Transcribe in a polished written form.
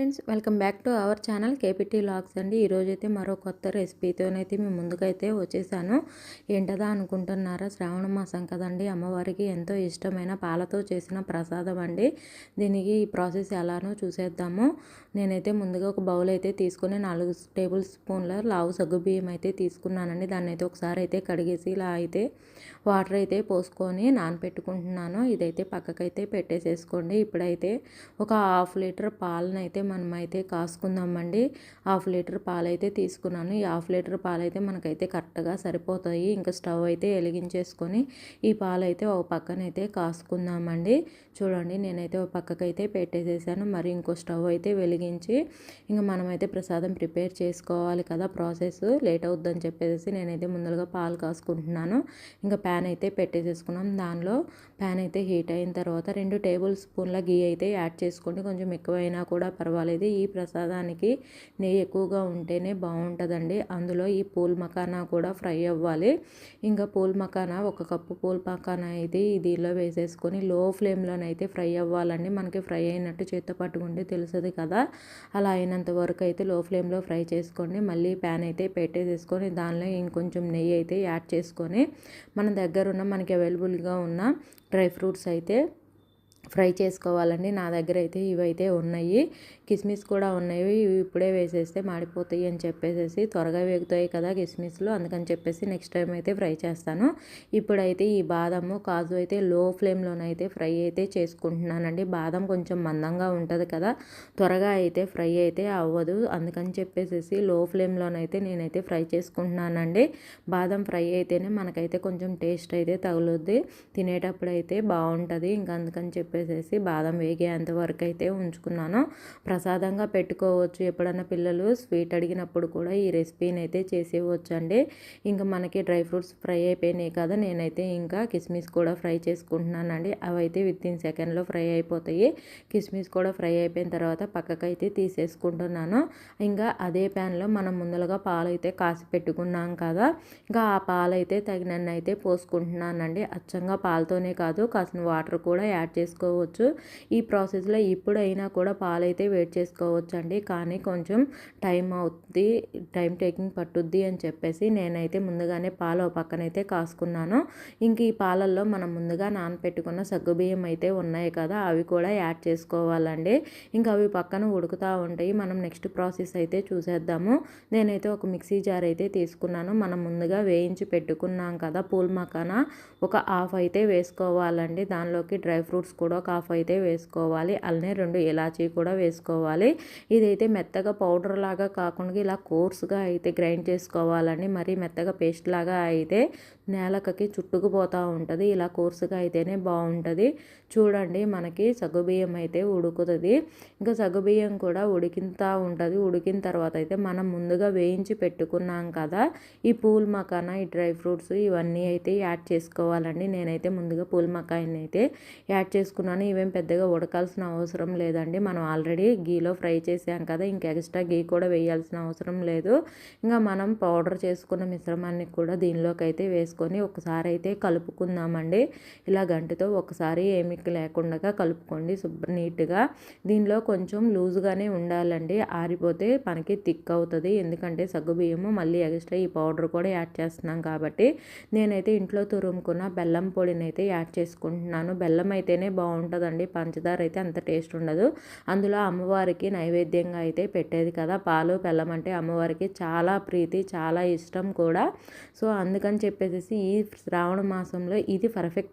Friends, welcome back to our channel KPT vlogs అండి. ఈరోజైతే మరో కొత్త రెసిపీతోనైతే మేము ముందుకైతే వచ్చేసాను. ఏంటదా అనుకుంటున్నారా? శ్రావణ మాసం కదండి, అమ్మవారికి ఎంతో ఇష్టమైన పాలతో చేసిన ప్రసాదం అండి. దీనికి ఈ ప్రాసెస్ ఎలానో చూసేద్దాము. నేనైతే ముందుగా ఒక బౌల్ అయితే తీసుకొని 4 టేబుల్ స్పూన్ల లావు సగ్గుబియ్యం అయితే తీసుకున్నానండి. దాన్ని అయితే ఒకసారి అయితే కడిగేసి ఇలా అయితే వాటర్ అయితే పోసుకొని నానపెట్టుకుంటున్నాను. ఇదైతే పక్కకైతే పెట్టేసేసుకోండి. ఇప్పుడైతే ఒక 1/2 లీటర్ పాలను అయితే మనమైతే కాసుకుందామండి. 1/2 లీటర్ పాలైతే తీసుకున్నాను. ఈ 1/2 లీటర్ పాలైతే మనకైతే కరెక్ట్గా సరిపోతాయి. ఇంకా స్టవ్ అయితే వెలిగించేసుకొని ఈ పాలైతే ఒక పక్కనైతే కాసుకుందామండి. చూడండి, నేనైతే ఒక పక్కకైతే పెట్టేసేసాను. మరి ఇంకో స్టవ్ అయితే వెలిగించి ఇంకా మనమైతే ప్రసాదం ప్రిపేర్ చేసుకోవాలి కదా. ప్రాసెస్ లేట్ అవుద్దని చెప్పేసి నేనైతే ముందరగా పాలు కాసుకుంటున్నాను. ఇంకా ప్యాన్ అయితే పెట్టేసేసుకున్నాం. దానిలో ప్యాన్ అయితే హీట్ అయిన తర్వాత 2 టేబుల్ స్పూన్ల గీ అయితే యాడ్ చేసుకోండి. కొంచెం ఎక్కువైనా కూడా పర్వాలేదు. ఈ ప్రసాదానికి నెయ్యి ఎక్కువగా ఉంటేనే బాగుంటుందండి. అందులో ఈ పూల్ మకానా కూడా ఫ్రై అవ్వాలి. ఇంకా pool makhana 1 cup pool makhana అయితే దీనిలో వేసేసుకొని లో ఫ్లేమ్లోనైతే ఫ్రై అవ్వాలండి. మనకి ఫ్రై అయినట్టు చేత్తో పట్టుకుంటే తెలుస్తుంది కదా. అలా అయినంత వరకు అయితే లో ఫ్లేమ్లో ఫ్రై చేసుకోండి. మళ్ళీ ప్యాన్ అయితే పెట్టేసేసుకొని దానిలో ఇంకొంచెం నెయ్యి అయితే యాడ్ చేసుకొని మన దగ్గర ఉన్న మనకి అవైలబుల్గా ఉన్న డ్రై ఫ్రూట్స్ అయితే ఫ్రై చేసుకోవాలండి. నా దగ్గర అయితే ఇవైతే ఉన్నాయి. కిస్మిస్ కూడా ఉన్నాయి. ఇవి ఇప్పుడే వేసేస్తే మాడిపోతాయి అని చెప్పేసి త్వరగా వేగుతాయి కదా కిస్మిస్లు, అందుకని చెప్పేసి నెక్స్ట్ టైం అయితే ఫ్రై చేస్తాను. ఇప్పుడైతే ఈ బాదము కాజు అయితే లో ఫ్లేమ్లోనైతే ఫ్రై అయితే చేసుకుంటున్నానండి. బాదం కొంచెం మందంగా ఉంటుంది కదా, త్వరగా అయితే ఫ్రై అయితే అవ్వదు. అందుకని చెప్పేసి లో ఫ్లేమ్లోనైతే నేనైతే ఫ్రై చేసుకుంటున్నానండి. బాదం ఫ్రై అయితేనే మనకైతే కొంచెం టేస్ట్ అయితే తగులుద్ది, తినేటప్పుడు అయితే బాగుంటుంది. ఇంకా అందుకని చెప్పేసి బాదం వేగేంత వరకు అయితే ఉంచుకున్నాను. ప్రసాదంగా పెట్టుకోవచ్చు. ఎప్పుడన్నా పిల్లలు స్వీట్ అడిగినప్పుడు కూడా ఈ రెసిపీని అయితే చేసేవచ్చు అండి. ఇంకా మనకి డ్రై ఫ్రూట్స్ ఫ్రై అయిపోయినాయి కదా, నేనైతే ఇంకా కిస్మిస్ కూడా ఫ్రై చేసుకుంటున్నానండి. అవైతే వితిన్ సెకండ్లో ఫ్రై అయిపోతాయి. కిస్మిస్ కూడా ఫ్రై అయిపోయిన తర్వాత పక్కకైతే తీసేసుకుంటున్నాను. ఇంకా అదే ప్యాన్లో మనం ముందలుగా పాలు అయితే కాసి పెట్టుకున్నాం కదా, ఇంకా ఆ పాలు అయితే తగినన్ని అయితే పోసుకుంటున్నానండి. అచ్చంగా పాలతోనే కాదు, కాసిన వాటర్ కూడా యాడ్ చేసుకోవచ్చు. ఈ ప్రాసెస్లో ఇప్పుడైనా కూడా పాలైతే వేడి చేసుకోవచ్చు అండి. కానీ కొంచెం టైం అవుతుంది, టైం టేకింగ్ పట్టుద్ది అని చెప్పేసి నేనైతే ముందుగానే పాలు పక్కనైతే కాసుకున్నాను. ఇంక ఈ పాలల్లో మనం ముందుగా నానపెట్టుకున్న సగ్గుబియ్యం అయితే ఉన్నాయి కదా, అవి కూడా యాడ్ చేసుకోవాలండి. ఇంకా అవి పక్కన ఉడుకుతూ ఉంటాయి. మనం నెక్స్ట్ ప్రాసెస్ అయితే చూసేద్దాము. నేనైతే ఒక మిక్సీ జార్ అయితే తీసుకున్నాను. మనం ముందుగా వేయించి పెట్టుకున్నాం కదా పూల్ మకానా, ఒక హాఫ్ అయితే వేసుకోవాలండి. దానిలోకి డ్రై ఫ్రూట్స్ కూడా ఒక హాఫ్ అయితే వేసుకోవాలి. అలానే 2 ఇలాచీ కూడా వేసుకోవాలి. ఇదైతే మెత్తగా పౌడర్ లాగా కాకుండా ఇలా కోర్స్గా అయితే గ్రైండ్ చేసుకోవాలండి. మరి మెత్తగా పేస్ట్ లాగా అయితే నేలకకి చుట్టుకుపోతూ ఉంటుంది. ఇలా కోర్సుగా అయితేనే బాగుంటుంది. చూడండి, మనకి సగ్గుబియ్యం అయితే ఉడుకుతుంది. ఇంకా సగ్గుబియ్యం కూడా ఉడికింతూ ఉంటుంది. ఉడికిన తర్వాత అయితే మనం ముందుగా వేయించి పెట్టుకున్నాం కదా ఈ పూల్ మకానా, ఈ డ్రై ఫ్రూట్స్ ఇవన్నీ అయితే యాడ్ చేసుకోవాలండి. నేనైతే ముందుగా పూల్ మకాయిని అయితే యాడ్ చేసుకున్నాను. ఇవేం పెద్దగా ఉడకాల్సిన అవసరం లేదండి. మనం ఆల్రెడీ గీలో ఫ్రై చేసాం కదా, ఇంకా ఎక్స్ట్రా గీ కూడా వేయాల్సిన అవసరం లేదు. ఇంకా మనం పౌడర్ చేసుకున్న మిశ్రమాన్ని కూడా దీనిలోకి అయితే వేసుకొని ఒకసారి అయితే కలుపుకుందామండి. ఇలా గంటతో ఒకసారి ఏమి లేకుండా కలుపుకోండి నీట్గా. దీనిలో కొంచెం లూజ్గానే ఉండాలండి, ఆరిపోతే మనకి థిక్ అవుతుంది. ఎందుకంటే సగ్గుబియ్యము మళ్ళీ ఎక్స్ట్రా ఈ పౌడర్ కూడా యాడ్ చేస్తున్నాం కాబట్టి. నేనైతే ఇంట్లో తురుముకున్న బెల్లం పొడిని అయితే యాడ్ చేసుకుంటున్నాను. బెల్లం అయితేనే బాగుంటుందండి, పంచదార అయితే అంత టేస్ట్ ఉండదు. అందులో అమ్మవారికి నైవేద్యంగా అయితే పెట్టేది కదా, పాలు బెల్లం అంటే అమ్మవారికి చాలా ప్రీతి, చాలా ఇష్టం కూడా. సో అందుకని చెప్పేసి ఈ శ్రావణ మాసంలో ఇది పర్ఫెక్ట్